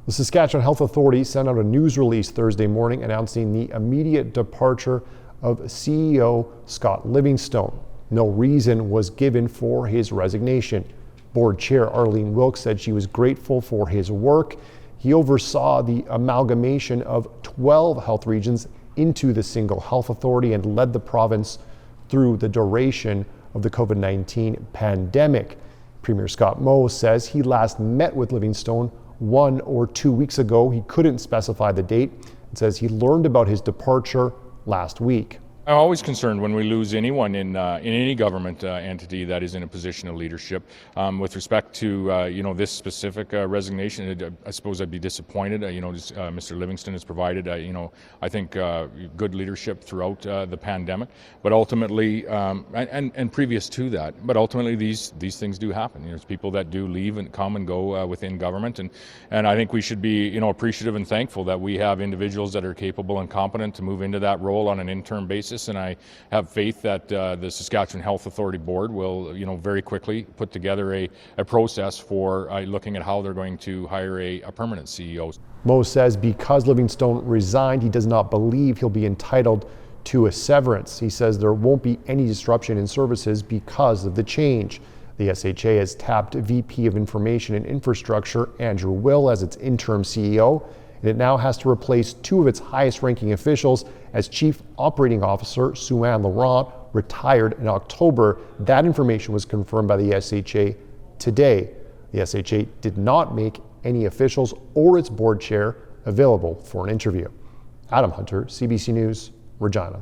The Saskatchewan Health Authority sent out a news release Thursday morning announcing the immediate departure of CEO Scott Livingstone. No reason was given for his resignation. Board Chair Arlene Wilkes said she was grateful for his work. He oversaw the amalgamation of 12 health regions into the single health authority and led the province through the duration of the COVID-19 pandemic. Premier Scott Moe says he last met with Livingstone 1 or 2 weeks ago. He couldn't specify the date and says he learned about his departure last week. I'm always concerned when we lose anyone in any government entity that is in a position of leadership. With respect to this specific resignation, I suppose I'd be disappointed. Mr. Livingstone has provided I think good leadership throughout the pandemic, but ultimately and previous to that. But ultimately, these things do happen. There's people that do leave and come and go within government, and I think we should be appreciative and thankful that we have individuals that are capable and competent to move into that role on an interim basis. And I have faith that the Saskatchewan Health Authority board will, very quickly put together a process for looking at how they're going to hire a permanent CEO. Moe says because Livingstone resigned, he does not believe he'll be entitled to a severance. He says there won't be any disruption in services because of the change. The SHA has tapped VP of Information and Infrastructure Andrew Will as its interim CEO. And it now has to replace 2 of its highest-ranking officials as Chief Operating Officer Sue-Ann Laurent retired in October. That information was confirmed by the SHA today. The SHA did not make any officials or its board chair available for an interview. Adam Hunter, CBC News, Regina.